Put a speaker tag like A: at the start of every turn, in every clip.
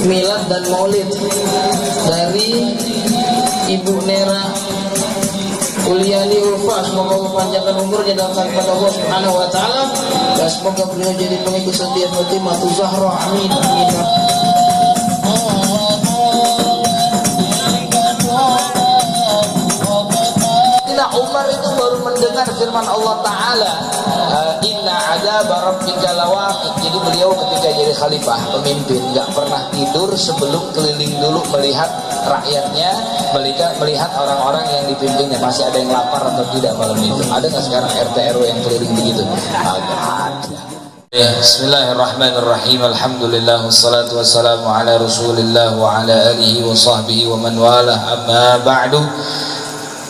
A: milad dan maulid dari Ibu Nera Uliani Ulfa. Semoga memanjangkan umurnya dalam kepada Allah Subhanahu wa taala, dan semoga beliau jadi pengikut setia Fatimah Zahra. Amin amin. Umar itu baru mendengar firman Allah Ta'ala, inna adaba rabbika lawaqid. Jadi beliau ketika jadi khalifah, pemimpin, gak pernah tidur sebelum keliling dulu melihat rakyatnya, melihat orang-orang yang dipimpinnya masih ada yang lapar atau tidak malam itu. Ada gak sekarang RT RW yang keliling begitu? Ada. Bismillahirrahmanirrahim. Alhamdulillah wassalatu wassalamu ala Rasulillah wa ala alihi wa sahbihi wa man walah. Amma ba'du.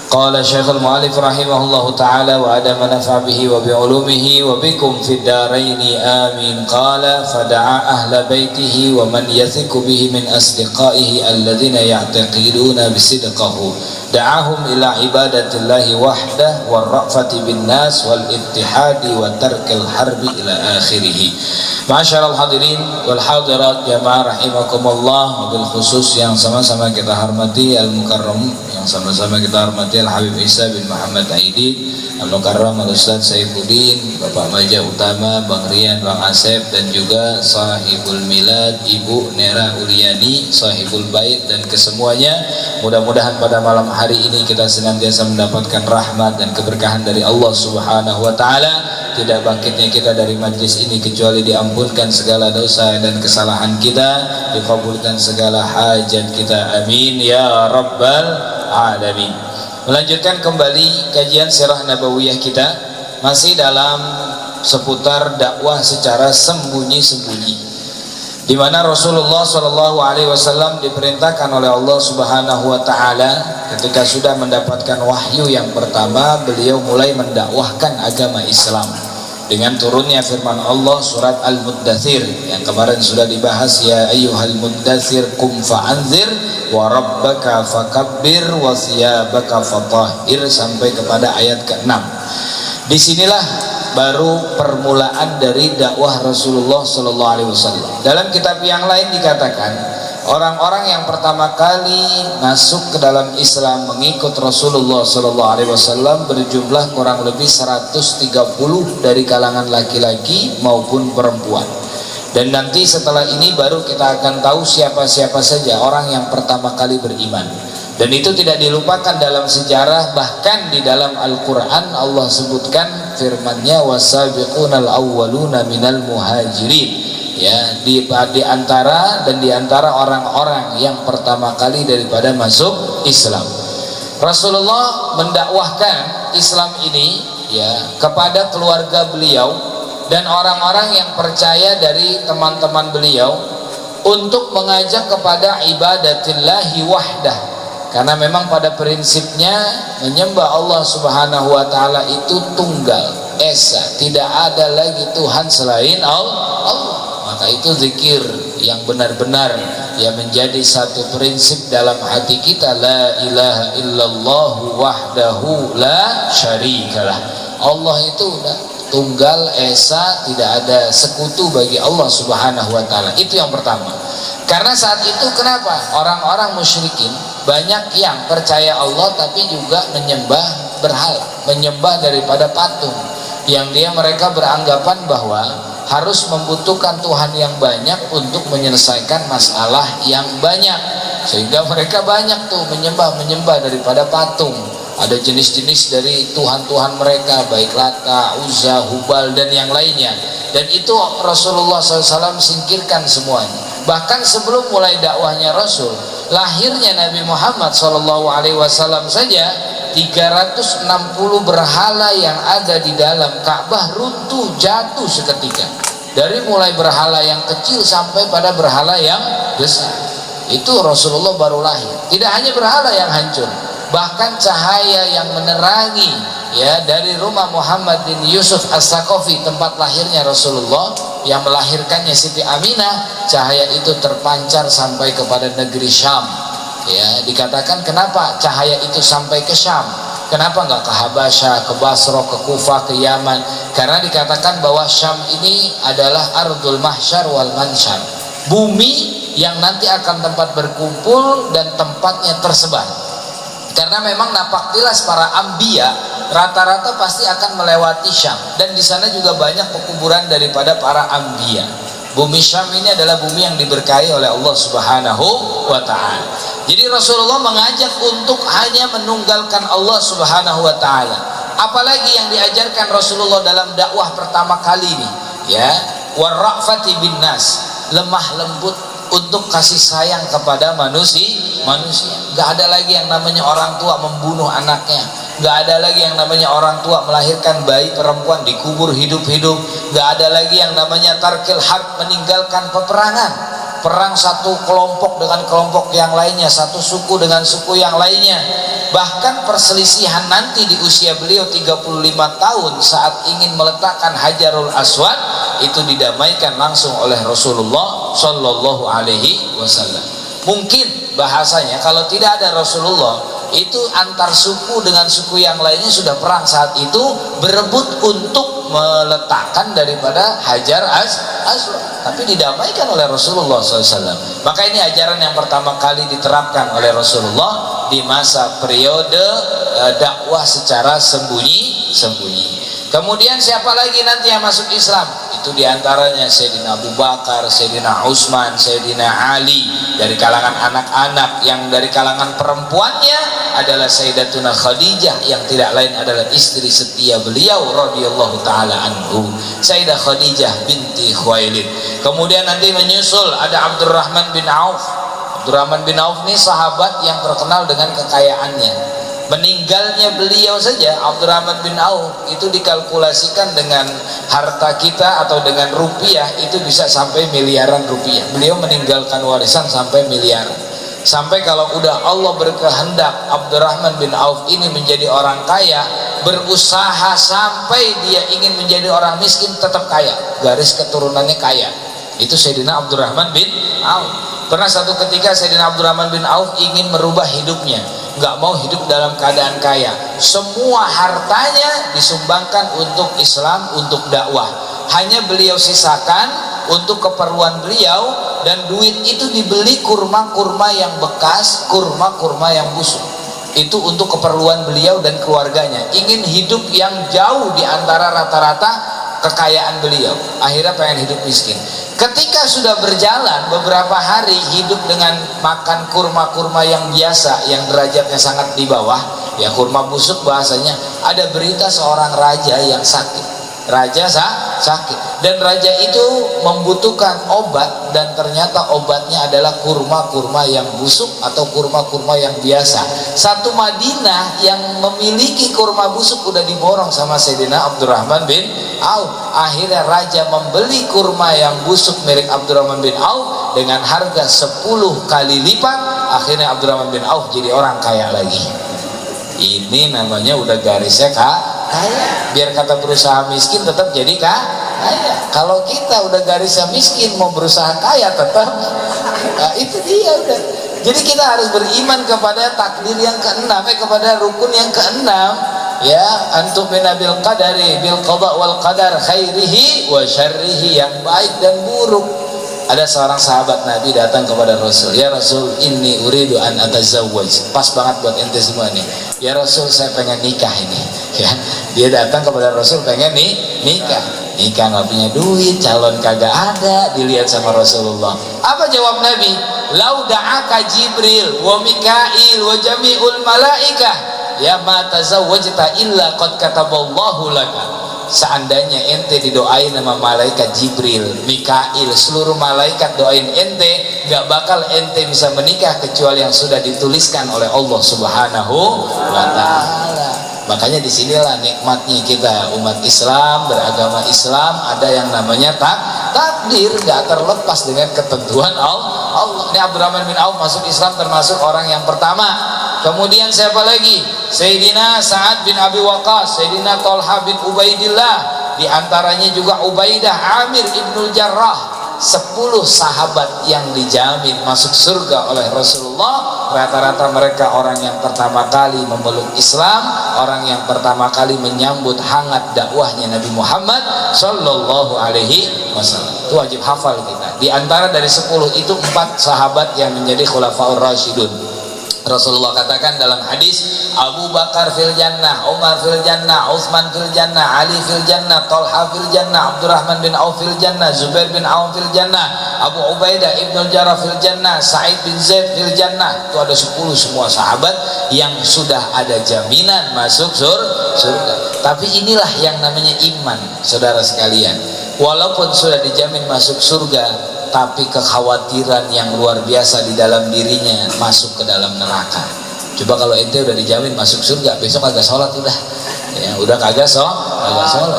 A: Qala Syekhul Mu'allif rahimahullahu ta'ala wa adama nafa bihi wa bi'ulumihi wa bikum fid daraini amin. Qala fada'a ahla baitihi wa man yathiku bihi min asdiqaihi alladhina ya'taqiduna bisidqahu, da'ahum ila ibadatillahi wahdah wal ra'fati bin nas wal ittihadi wa tarkil harbi ila akhirih. Ma'asyiral hadirin wal hadirat jamaah rahimakumullah, wabil khusus yang sama-sama kita hormati al-mukarram, yang sama-sama kita hormati Al-Habib Isa bin Muhammad Aidin Al-Mukarram Al-Ustaz Saifuddin, Bapak Maja Utama, Bang Rian, Bang Asep, dan juga sahibul milad Ibu Nera Uliani, sahibul bait, dan kesemuanya. Mudah-mudahan pada malam hari ini kita senantiasa mendapatkan rahmat dan keberkahan dari Allah Subhanahu wa taala. Tidak bangkitnya kita dari majlis ini kecuali diampunkan segala dosa dan kesalahan kita, dikabulkan segala hajat kita, amin ya rabbal alamin. Melanjutkan kembali kajian sirah nabawiyah kita, masih dalam seputar dakwah secara sembunyi-sembunyi, di mana Rasulullah SAW diperintahkan oleh Allah Subhanahu wa taala ketika sudah mendapatkan wahyu yang pertama, beliau mulai mendakwahkan agama Islam dengan turunnya firman Allah surat Al-Muddathir yang kemarin sudah dibahas, ya ayyuhal muddathir kum fa'anzir wa rabbaka fakabbir wa thiyabaka fatahhir sampai kepada ayat ke-6. Disinilah baru permulaan dari dakwah Rasulullah SAW. Dalam kitab yang lain dikatakan orang-orang yang pertama kali masuk ke dalam Islam mengikut Rasulullah SAW berjumlah kurang lebih 130 dari kalangan laki-laki maupun perempuan. Dan nanti setelah ini baru kita akan tahu siapa-siapa saja orang yang pertama kali beriman. Dan itu tidak dilupakan dalam sejarah, bahkan di dalam Al-Quran Allah sebutkan firman-Nya wasabiqunal awwaluna minal muhajirin, ya, di antara orang-orang yang pertama kali daripada masuk Islam. Rasulullah mendakwahkan Islam ini, ya, kepada keluarga beliau dan orang-orang yang percaya dari teman-teman beliau untuk mengajak kepada ibadatillahi wahdah. Karena memang pada prinsipnya menyembah Allah Subhanahu wa taala itu tunggal, esa, tidak ada lagi Tuhan selain Allah. Maka itu zikir yang benar-benar yang menjadi satu prinsip dalam hati kita, la ilaha illallah wahdahu la syarikalah. Allah itu tunggal, esa, tidak ada sekutu bagi Allah Subhanahu wa taala. Itu yang pertama. Karena saat itu kenapa orang-orang musyrikin banyak yang percaya Allah tapi juga menyembah berhala, menyembah daripada patung, yang mereka beranggapan bahwa harus membutuhkan Tuhan yang banyak untuk menyelesaikan masalah yang banyak, sehingga mereka banyak tuh menyembah daripada patung. Ada jenis-jenis dari Tuhan-Tuhan mereka, baik Lata, Uzza, Hubal, dan yang lainnya. Dan itu Rasulullah SAW singkirkan semuanya. Bahkan sebelum mulai dakwahnya Rasul, lahirnya Nabi Muhammad SAW saja 360 berhala yang ada di dalam Ka'bah runtuh, jatuh seketika. Dari mulai berhala yang kecil sampai pada berhala yang besar. Itu Rasulullah baru lahir. Tidak hanya berhala yang hancur, bahkan cahaya yang menerangi, ya, dari rumah Muhammad bin Yusuf As-Saqafi, tempat lahirnya Rasulullah, yang melahirkannya Siti Aminah, cahaya itu terpancar sampai kepada negeri Syam. Ya, dikatakan kenapa cahaya itu sampai ke Syam? Kenapa nggak ke Habasyah, ke Basra, ke Kufah, ke Yaman? Karena dikatakan bahwa Syam ini adalah ardul mahsyar wal mansyar, bumi yang nanti akan tempat berkumpul dan tempatnya tersebar. Karena memang napak tilas para anbiya rata-rata pasti akan melewati Syam, dan di sana juga banyak pekuburan daripada para anbiya. Bumi Syam ini adalah bumi yang diberkahi oleh Allah Subhanahu wa taala. Jadi Rasulullah mengajak untuk hanya menunggalkan Allah Subhanahu wa taala. Apalagi yang diajarkan Rasulullah dalam dakwah pertama kali ini, ya, warrafati bin nas, lemah lembut untuk kasih sayang kepada manusia. Gak ada lagi yang namanya orang tua membunuh anaknya, gak ada lagi yang namanya orang tua melahirkan bayi perempuan dikubur hidup-hidup, gak ada lagi yang namanya tarkil harb, meninggalkan peperangan, perang satu kelompok dengan kelompok yang lainnya, satu suku dengan suku yang lainnya. Bahkan perselisihan nanti di usia beliau 35 tahun saat ingin meletakkan Hajarul Aswad itu didamaikan langsung oleh Rasulullah Shallallahu Alaihi Wasallam. Mungkin bahasanya kalau tidak ada Rasulullah, itu antar suku dengan suku yang lainnya sudah perang saat itu, berebut untuk meletakkan daripada Hajar Aswad, tapi didamaikan oleh Rasulullah SAW. Maka ini ajaran yang pertama kali diterapkan oleh Rasulullah di masa periode dakwah secara sembunyi-sembunyi. Kemudian siapa lagi nanti yang masuk Islam? Itu diantaranya Sayyidina Abu Bakar, Sayyidina Utsman, Sayyidina Ali dari kalangan anak-anak. Yang dari kalangan perempuannya adalah Sayyidatuna Khadijah, yang tidak lain adalah istri setia beliau radhiyallahu taala anhu, Sayyidah Khadijah binti Khuwailid. Kemudian nanti menyusul ada Abdurrahman bin Auf. Abdurrahman bin Auf ini sahabat yang terkenal dengan kekayaannya. Meninggalnya beliau saja, Abdurrahman bin Auf, itu dikalkulasikan dengan harta kita atau dengan rupiah itu bisa sampai miliaran rupiah. Beliau meninggalkan warisan sampai miliaran. Sampai kalau udah Allah berkehendak Abdurrahman bin Auf ini menjadi orang kaya, berusaha sampai dia ingin menjadi orang miskin tetap kaya, garis keturunannya kaya. Itu Sayyidina Abdurrahman bin Auf. Pernah satu ketika Sayyidina Abdurrahman bin Auf ingin merubah hidupnya, nggak mau hidup dalam keadaan kaya, semua hartanya disumbangkan untuk Islam, untuk dakwah. Hanya beliau sisakan untuk keperluan beliau, dan duit itu dibeli kurma-kurma yang bekas, kurma-kurma yang busuk. Itu untuk keperluan beliau dan keluarganya. Ingin hidup yang jauh di antara rata-rata kekayaan beliau. Akhirnya pengen hidup miskin. Ketika sudah berjalan beberapa hari hidup dengan makan kurma-kurma yang biasa, yang derajatnya sangat di bawah, ya kurma busuk bahasanya, ada berita seorang raja yang sakit. Raja sakit, dan raja itu membutuhkan obat, dan ternyata obatnya adalah kurma-kurma yang busuk atau kurma-kurma yang biasa. Satu Madinah yang memiliki kurma busuk udah diborong sama Sayyidina Abdurrahman bin Auf. Akhirnya raja membeli kurma yang busuk milik Abdurrahman bin Auf dengan harga 10 kali lipat. Akhirnya Abdurrahman bin Auf jadi orang kaya lagi. Ini namanya udah garisnya kaya. Biar kata berusaha miskin tetap jadi kaya. Kalau kita udah garisnya miskin mau berusaha kaya tetap, nah, itu dia udah. Jadi kita harus beriman kepada takdir yang keenam, kepada rukun yang keenam, ya, antum bil qadari, bil qada wal qadar, khairihi wa syarrihi, yang baik dan buruk. Ada seorang sahabat Nabi datang kepada Rasul, ya Rasul, inni uridu an atazawwaj. Pas banget buat ente semua nih. Ya Rasul, saya pengen nikah ini. Ya, dia datang kepada Rasul pengen nikah nggak punya duit, calon kagak ada, dilihat sama Rasulullah. Apa jawab Nabi? Lau da'aka Jibril wa Mikail wa jami'ul malaikah ya ma tazawwajta illa qad kataballahu laka. Seandainya ente didoain sama malaikat Jibril, Mikail, seluruh malaikat doain ente, gak bakal ente bisa menikah kecuali yang sudah dituliskan oleh Allah Subhanahu wa ta'ala. Makanya disinilah nikmatnya kita umat Islam, beragama Islam, ada yang namanya takdir, gak terlepas dengan ketentuan Allah. Ini Abdurrahman bin Auf masuk Islam termasuk orang yang pertama. Kemudian siapa lagi? Sayyidina Sa'ad bin Abi Waqqas, Sayyidina Thalha bin Ubaidillah, di antaranya juga Ubaidah Amir ibnul Jarrah. 10 sahabat yang dijamin masuk surga oleh Rasulullah, rata-rata mereka orang yang pertama kali memeluk Islam, orang yang pertama kali menyambut hangat dakwahnya Nabi Muhammad sallallahu alaihi wasallam. Itu wajib hafal kita. Di antara dari 10 itu 4 sahabat yang menjadi khulafaur rasyidun. Rasulullah katakan dalam hadis, Abu Bakar fil jannah, Umar fil jannah, Utsman fil jannah, Ali fil jannah, Talha fil jannah, Abdurrahman bin Auf fil jannah, Zubair bin Awam fil jannah, Abu Ubaidah ibn Jarrah fil jannah, Sa'id bin Zaid fil jannah. Itu ada 10 semua sahabat yang sudah ada jaminan masuk surga. Tapi inilah yang namanya iman, saudara sekalian. Walaupun sudah dijamin masuk surga, tapi kekhawatiran yang luar biasa di dalam dirinya masuk ke dalam neraka. Coba kalau ente udah dijamin masuk surga, besok kagak sholat udah kagak sholat,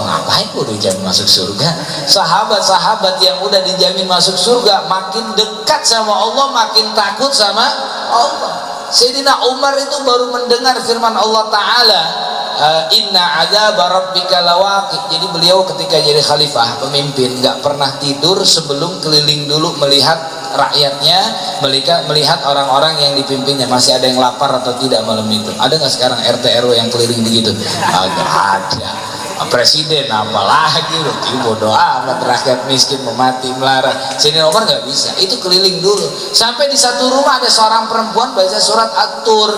A: ngapain udah dijamin masuk surga? Sahabat-sahabat yang udah dijamin masuk surga makin dekat sama Allah, makin takut sama Allah. Sayyidina Umar itu baru mendengar firman Allah Ta'ala, inna adzaba rabbika lawaqi. Jadi beliau ketika jadi khalifah, pemimpin, nggak pernah tidur sebelum keliling dulu melihat rakyatnya, melihat orang-orang yang dipimpinnya masih ada yang lapar atau tidak malam itu. Ada nggak sekarang RT RW yang keliling begitu? Agak ada. Presiden apalagi loh, bodoh amat, rakyat miskin memati melarat. Sayyidina Umar nggak bisa, itu keliling dulu. Sampai di satu rumah ada seorang perempuan baca surat At-Tur.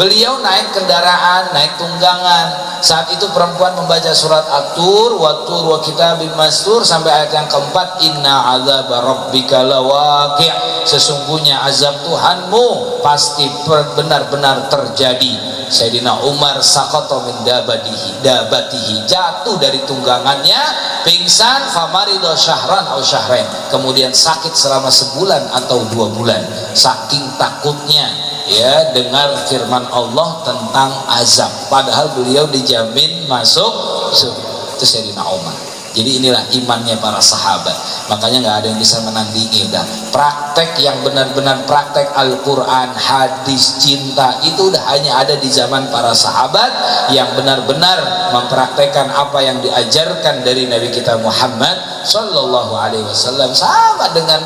A: Beliau naik kendaraan, naik tunggangan. Saat itu perempuan membaca surat At-Tur, wa kitabil mastur, sampai ayat yang keempat, inna adzaba rabbika lawaqi'. Sesungguhnya azab Tuhanmu pasti benar-benar terjadi. Sayyidina Umar saqata min dabatihi, jatuh dari tunggangannya, pingsan, famarido syahran atau syahrain, kemudian sakit selama sebulan atau 2 bulan, saking takutnya ya dengar firman Allah tentang azab, padahal beliau dijamin masuk surga. Itu Sayyidina Umar. Jadi inilah imannya para sahabat. Makanya nggak ada yang bisa menandingi. Udah praktek yang benar-benar praktek Al-Quran, hadis, cinta, itu udah hanya ada di zaman para sahabat yang benar-benar mempraktekkan apa yang diajarkan dari Nabi kita Muhammad Sallallahu Alaihi Wasallam. Sama dengan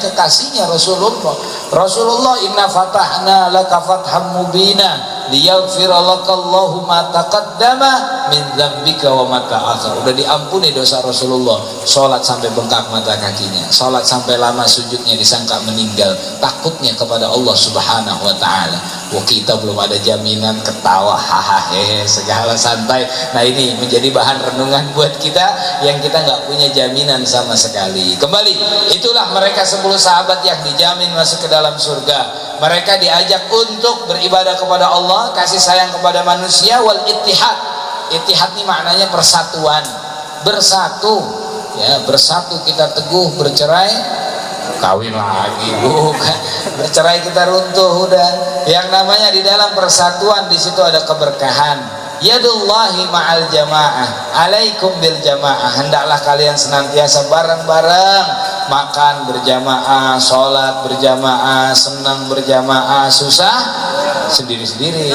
A: kekasihnya Rasulullah, inna fatahna laka fatham mubina liyaghfira lakallahu ma taqaddama min dzambika wa ma ta'akhkhar. Udah diampuni dosa Rasulullah. Salat sampai bengkak mata kakinya, salat sampai lama sujudnya, disangka meninggal, takutnya kepada Allah Subhanahu wa taala. Wah, kita belum ada jaminan, ketawa hahaha segala santai. Nah, ini menjadi bahan renungan buat kita yang kita nggak punya jaminan sama sekali. Kembali, itulah mereka 10 sahabat yang dijamin masuk ke dalam surga. Mereka diajak untuk beribadah kepada Allah, kasih sayang kepada manusia, wal ittihad. Ittihad ini maknanya persatuan, bersatu ya, bersatu kita teguh, bercerai kawin lagi, bukan bercerai kita runtuh. Udah, yang namanya di dalam persatuan, di situ ada keberkahan. Yadullahi ma'al jamaah, alaikum bil jamaah. Hendaklah kalian senantiasa bareng-bareng, makan berjamaah, sholat berjamaah, senang berjamaah, susah sendiri-sendiri.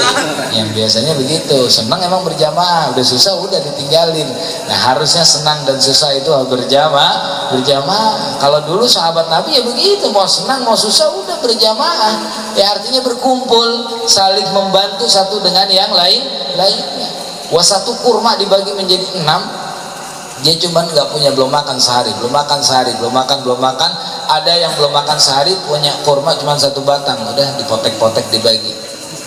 A: Yang biasanya begitu, senang emang berjamaah, udah susah udah ditinggalin. Nah, harusnya senang dan susah itu berjamaah. Kalau dulu sahabat Nabi ya begitu, mau senang mau susah udah berjamaah. Ya artinya berkumpul, saling membantu satu dengan yang lainnya. Satu kurma dibagi menjadi 6, dia cuman nggak punya, belum makan sehari. Ada yang belum makan sehari punya kurma cuma 1 batang, udah dipotek-potek dibagi.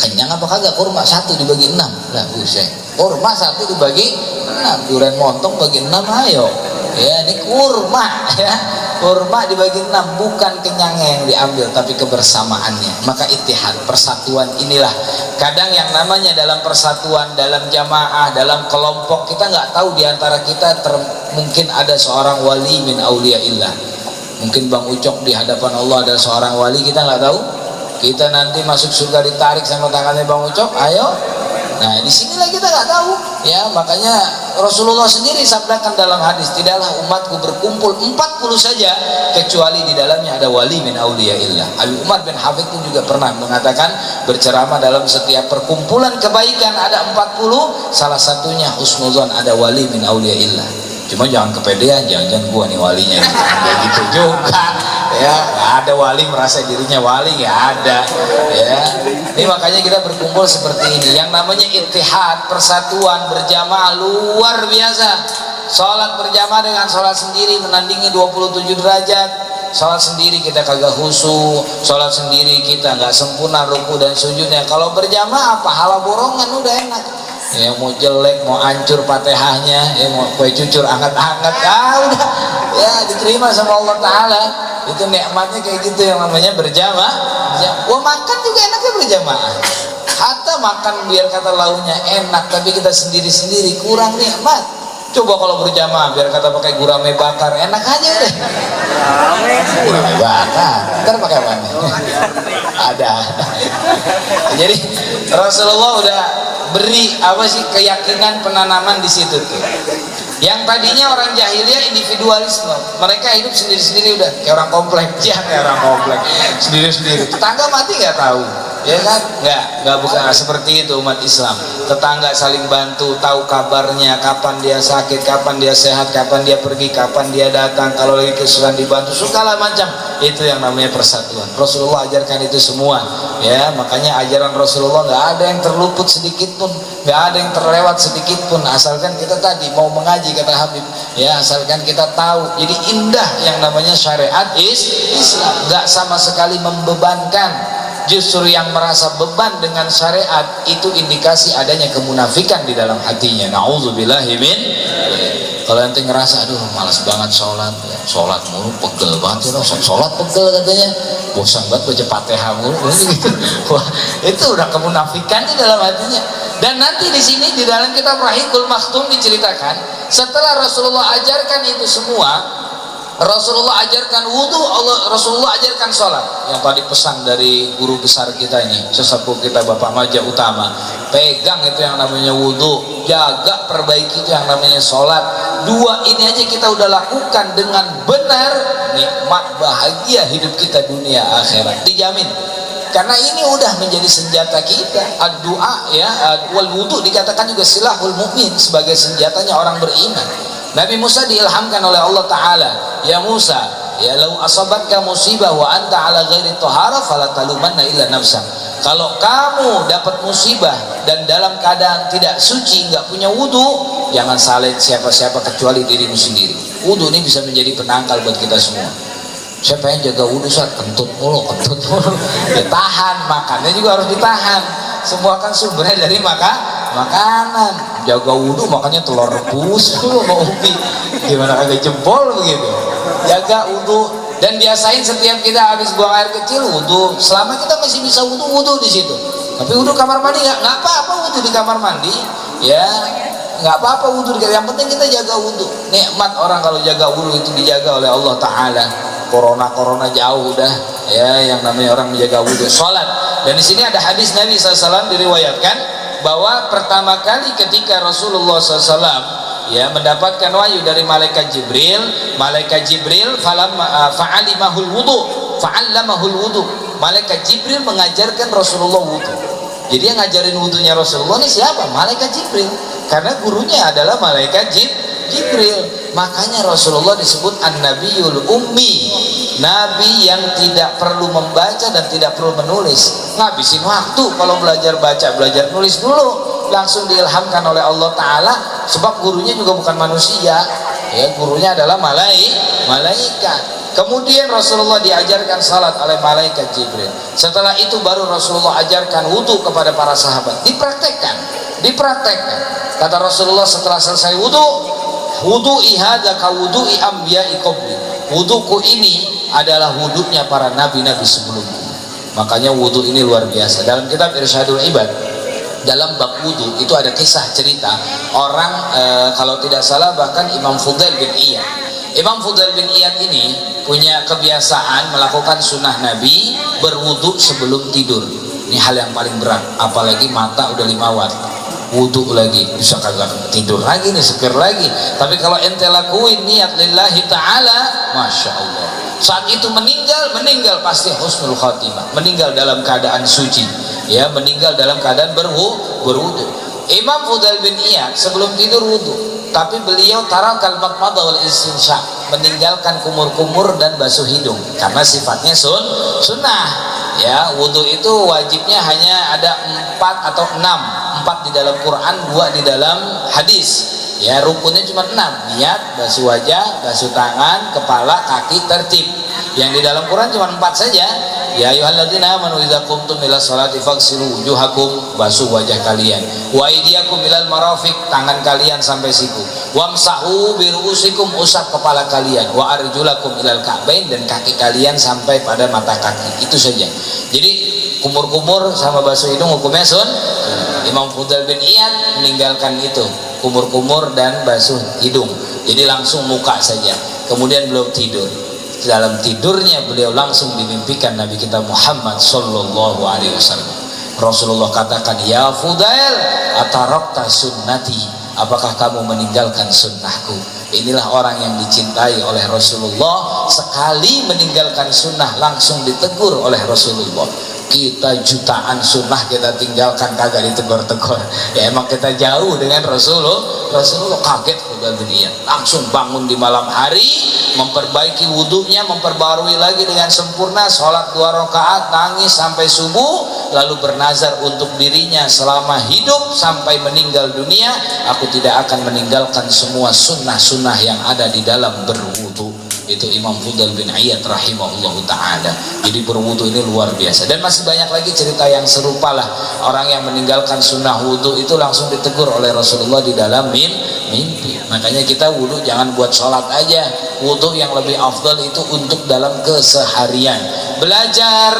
A: Kenyang apa kagak? Kurma 1 dibagi 6, lah buset. Kurma 1 dibagi 6, durian montong bagi 6, ayo ya, ini kurma ya, kurma dibagi 6, bukan kenyangnya yang diambil tapi kebersamaannya. Maka ittihad, persatuan inilah kadang yang namanya dalam persatuan, dalam jamaah, dalam kelompok, kita nggak tahu diantara kita mungkin ada seorang wali min auliyaillah. Mungkin Bang Ucok di hadapan Allah adalah seorang wali, kita nggak tahu. Kita nanti masuk surga ditarik sama tangannya Bang Ucok, ayo. Nah, disinilah kita nggak tahu ya. Makanya Rasulullah sendiri sabdakan dalam hadis, tidaklah umatku berkumpul 40 saja kecuali di dalamnya ada wali min auliyaillah. Abi Umar bin Hafid pun juga pernah mengatakan, berceramah dalam setiap perkumpulan kebaikan ada 40, salah satunya husnuzon, ada wali min auliyaillah. Cuma jangan kepedean, jangan gua nih walinya kayak gitu juga ya. Nggak ada wali merasa dirinya wali, nggak ada ya. Ini makanya kita berkumpul seperti ini, yang namanya ittihad, persatuan berjamaah luar biasa. Sholat berjamaah dengan sholat sendiri menandingi 27 derajat. Sholat sendiri kita kagak khusyuk, sholat sendiri kita nggak sempurna ruku dan sujudnya. Kalau berjamaah pahala borongan udah enak ya, mau jelek mau hancur Fatihahnya ya, mau kue cucur anget-anget udah ya diterima sama Allah Ta'ala. Itu nikmatnya kayak gitu, yang namanya berjamaah. Wah, makan juga enaknya berjamaah. Hatta makan biar kata launya enak, tapi kita sendiri-sendiri kurang nikmat. Coba kalau berjamaah biar kata pakai gurame bakar, enak aja udah. Gurame bakar, ntar pakai apa nih? Ada. Jadi Rasulullah udah beri apa sih keyakinan penanaman di situ tuh. Yang tadinya orang jahiliyah individualisme, mereka hidup sendiri-sendiri udah kayak orang komplek, ya kayak orang komplek sendiri-sendiri. Tetangga mati nggak tahu, ya kan? Nggak bukan seperti itu umat Islam. Tetangga saling bantu, tahu kabarnya, kapan dia sakit, kapan dia sehat, kapan dia pergi, kapan dia datang. Kalau lagi kesulitan dibantu, segala macam. Itu yang namanya persatuan. Rasulullah ajarkan itu semua, ya. Makanya ajaran Rasulullah nggak ada yang terluput sedikit pun, nggak ada yang terlewat sedikit pun. Asalkan kita tadi mau mengaji, kata Habib, ya, asalkan kita tahu. Jadi indah yang namanya syariat Islam, nggak sama sekali membebankan. Justru yang merasa beban dengan syariat itu indikasi adanya kemunafikan di dalam hatinya. Na'udzubillahi min. Kalau ente ngerasa aduh malas banget sholat, ya, sholat mulu pegel banget ya, sholat pegel katanya, bosan banget baca Fatihah mulu gitu. Wah, itu udah kemunafikan di dalam hatinya. Dan nanti di sini di dalam kitab Rahikul Maktum diceritakan, setelah Rasulullah ajarkan itu semua, Rasulullah ajarkan wudhu, Rasulullah ajarkan sholat. Yang tadi pesan dari guru besar kita ini, sesepuh kita Bapak Maja Utama, pegang itu yang namanya wudhu, jaga perbaiki itu yang namanya sholat. Dua ini aja kita udah lakukan dengan benar, nikmat bahagia hidup kita dunia akhirat dijamin. Karena ini udah menjadi senjata kita. Doa ya, wal wudhu dikatakan juga silahul mukmin, sebagai senjatanya orang beriman. Nabi Musa diilhamkan oleh Allah Ta'ala, ya Musa, ya lau asabatka musibah wa anta ala ghairi tahara fala talumanna illa nafsak. Kalau kamu dapat musibah dan dalam keadaan tidak suci, nggak punya wudhu, jangan salin siapa-siapa kecuali dirimu sendiri. Wudhu ini bisa menjadi penangkal buat kita semua. Saya pengen jaga wudhu, saat kentut mulu ya, tahan, makannya juga harus ditahan. Semua kan sumbernya dari makanan. Jaga wudhu makanya telur rebus dulu mau ubi, gimana kagak jempol begitu. Jaga wudhu dan biasain setiap kita habis buang air kecil wudhu. Selama kita masih bisa wudhu di situ. Tapi wudhu kamar mandi nggak apa-apa, wudhu di kamar mandi ya nggak apa-apa wudhu. Yang penting kita jaga wudhu. Nikmat orang kalau jaga wudhu itu dijaga oleh Allah Ta'ala. Corona jauh udah ya, yang namanya orang menjaga wudhu, sholat. Dan di sini ada hadis Nabi SAW diriwayatkan bahwa pertama kali ketika Rasulullah SAW ya mendapatkan wahyu dari malaikat Jibril fa'alimahul wudu, malaikat Jibril mengajarkan Rasulullah wudu. Jadi yang ngajarin wudunya Rasulullah ini siapa? Malaikat Jibril, karena gurunya adalah malaikat Jibril. Makanya Rasulullah disebut an-nabiyul ummi, nabi yang tidak perlu membaca dan tidak perlu menulis. Ngabisin waktu kalau belajar baca, belajar nulis dulu, langsung diilhamkan oleh Allah Ta'ala. Sebab gurunya juga bukan manusia ya, gurunya adalah malaikat. Kemudian Rasulullah diajarkan salat oleh malaikat Jibril. Setelah itu baru Rasulullah ajarkan wudhu kepada para sahabat. Dipraktekkan. Kata Rasulullah setelah selesai wudhu'i hadza ka wudhu'i anbiya'i qabli. Wudhuku ini adalah wudhunya para nabi-nabi sebelumku. Makanya wudhu ini luar biasa. Dalam kitab Irsyadul Ibad, dalam bab wudhu itu ada kisah cerita orang kalau tidak salah bahkan Imam Fudail bin Iyad. Imam Fudail bin Iyad ini punya kebiasaan melakukan sunnah Nabi berwudhu sebelum tidur. Ini hal yang paling berat, apalagi mata udah 5 watt. Wudhu lagi bisa kagak tidur lagi nih, seger lagi. Tapi kalau ente lakuin niat lillahi ta'ala, masya Allah, saat itu meninggal pasti husnul khatimah, meninggal dalam keadaan suci ya, meninggal dalam keadaan berwudhu. Imam Fudail bin Iyad sebelum tidur wudu, tapi beliau tarakal maqmadha wal istinsya, meninggalkan kumur-kumur dan basuh hidung karena sifatnya sunnah. Ya, wudu itu wajibnya hanya ada 4 atau 6, 4 di dalam Quran, 2 di dalam hadis. Ya, rukunnya cuma 6, niat, basuh wajah, basuh tangan, kepala, kaki, tertib. Yang di dalam Quran cuma 4 saja. Ya ayyuhalladzina amanu idza qumtum ila sholati faghsilu wujuhakum, basuh wajah kalian, wa aydiyakum ilal marafiq, tangan kalian sampai siku, wamsahu bi ru'usikum, usap kepala kalian, wa arjulakum ilal ka'bain, dan kaki kalian sampai pada mata kaki. Itu saja. Jadi kumur-kumur sama basuh hidung hukumnya Imam Fudail bin Iyad meninggalkan itu, kumur-kumur dan basuh hidung. Jadi langsung muka saja. Kemudian beliau tidur. Dalam tidurnya beliau langsung dimimpikan Nabi kita Muhammad sallallahu alaihi wasallam. Rasulullah katakan, "Ya Fudail, atarakta sunnati, apakah kamu meninggalkan sunnahku?" Inilah orang yang dicintai oleh Rasulullah, sekali meninggalkan sunnah langsung ditegur oleh Rasulullah. Kita jutaan sunnah kita tinggalkan kagak ditegur-tegur. Ya emang kita jauh dengan Rasulullah. Rasulullah kaget Fudail bin Iyad, langsung bangun di malam hari, memperbaiki wudunya, memperbarui lagi dengan sempurna, sholat 2 rakaat, nangis sampai subuh, lalu bernazar untuk dirinya selama hidup sampai meninggal dunia, aku tidak akan meninggalkan semua sunnah-sunnah yang ada di dalam berwudu. Itu Imam Fudail bin Iyad rahimahullah ta'ala. Jadi berwudu ini luar biasa, dan masih banyak lagi cerita yang serupa lah. Orang yang meninggalkan sunnah wudu itu langsung ditegur oleh Rasulullah di dalam mimpi. Makanya kita wudu jangan buat sholat aja, wudu yang lebih afdal itu untuk dalam keseharian. Belajar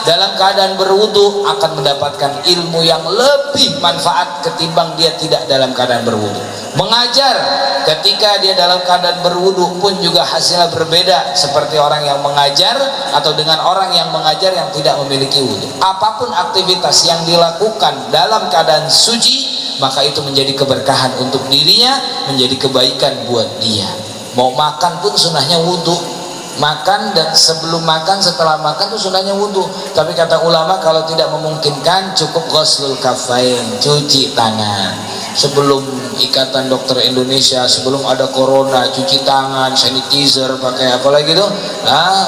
A: dalam keadaan berwudu akan mendapatkan ilmu yang lebih manfaat ketimbang dia tidak dalam keadaan berwudu. Mengajar ketika dia dalam keadaan berwudu pun juga hasilnya berbeda seperti orang yang mengajar atau dengan orang yang mengajar yang tidak memiliki wudu. Apapun aktivitas yang dilakukan dalam keadaan suci, maka itu menjadi keberkahan untuk dirinya, menjadi kebaikan buat dia. Mau makan pun sunnahnya wudu. Makan dan sebelum makan, setelah makan itu sunnahnya wudu. Tapi kata ulama kalau tidak memungkinkan cukup ghuslul kafain, cuci tangan. Sebelum Ikatan Dokter Indonesia, sebelum ada corona, cuci tangan, sanitizer, pakai apa lagi tuh?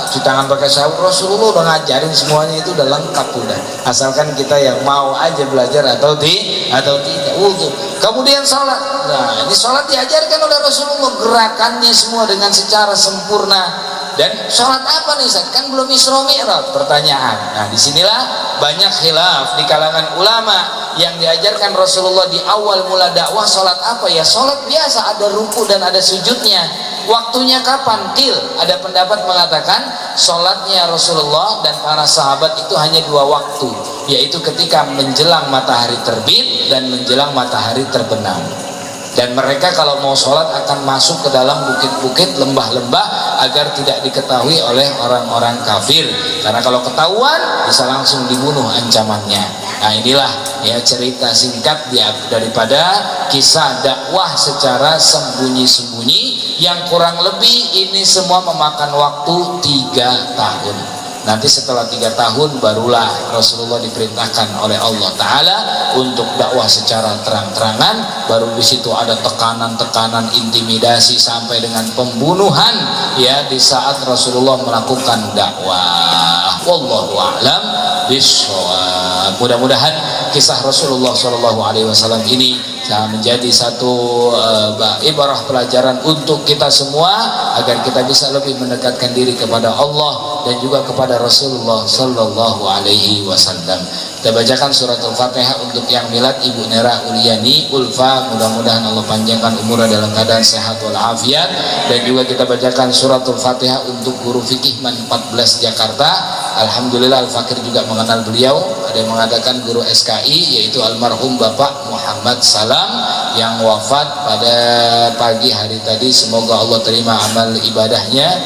A: Cuci tangan pakai sabun. Rasulullah udah ngajarin semuanya, itu udah lengkap udah. Asalkan kita yang mau aja belajar atau tidak wudu. Kemudian sholat. Nah, ini sholat diajarkan oleh Rasulullah, gerakannya semua dengan secara sempurna. Dan sholat apa nih Ustaz? Kan belum Isra Mi'raj, pertanyaan. Nah, disinilah banyak khilaf di kalangan ulama. Yang diajarkan Rasulullah di awal mula dakwah sholat apa? Ya sholat biasa, ada ruku dan ada sujudnya. Waktunya kapan? Ada pendapat mengatakan sholatnya Rasulullah dan para sahabat itu hanya 2 waktu, yaitu ketika menjelang matahari terbit dan menjelang matahari terbenam. Dan mereka kalau mau sholat akan masuk ke dalam bukit-bukit, lembah-lembah agar tidak diketahui oleh orang-orang kafir, karena kalau ketahuan bisa langsung dibunuh ancamannya. Nah, inilah ya cerita singkat daripada kisah dakwah secara sembunyi-sembunyi yang kurang lebih ini semua memakan waktu 3 tahun. Nanti setelah 3 tahun barulah Rasulullah diperintahkan oleh Allah Ta'ala untuk dakwah secara terang-terangan. Baru di situ ada tekanan-tekanan, intimidasi sampai dengan pembunuhan ya di saat Rasulullah melakukan dakwah. Wallahu a'lam bishawab. Mudah-mudahan kisah Rasulullah SAW ini menjadi satu ibarah pelajaran untuk kita semua agar kita bisa lebih mendekatkan diri kepada Allah dan juga kepada Rasulullah sallallahu alaihi wasallam. Kita bacakan surat Al-Fatihah untuk yang milad Ibu Nera Uliani Ulfa, mudah-mudahan Allah panjangkan umurnya dalam keadaan sehat walafiat. Dan juga kita bacakan surat Al-Fatihah untuk guru fikih Man 14 Jakarta. Alhamdulillah Al-Fakir juga mengenal beliau. Ada yang mengatakan guru SKI, yaitu almarhum Bapak Muhammad Salam yang wafat pada pagi hari tadi. Semoga Allah terima amal ibadahnya.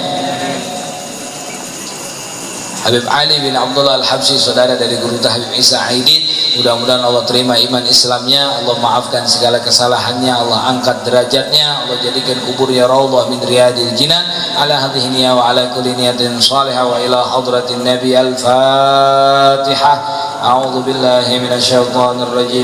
A: Habib Ali bin Abdullah Al-Habsyi, saudara dari guru Habib Isa Aidid, mudah-mudahan Allah terima iman Islamnya, Allah maafkan segala kesalahannya, Allah angkat derajatnya, Allah jadikan kuburnya raudhah min riyadil jinan, ala hadhihi niyya wa ala kulli niyatin salihah wa ila hadratin nabi. Al-Fatihah. A'udzu billahi minasyaitonir rajim.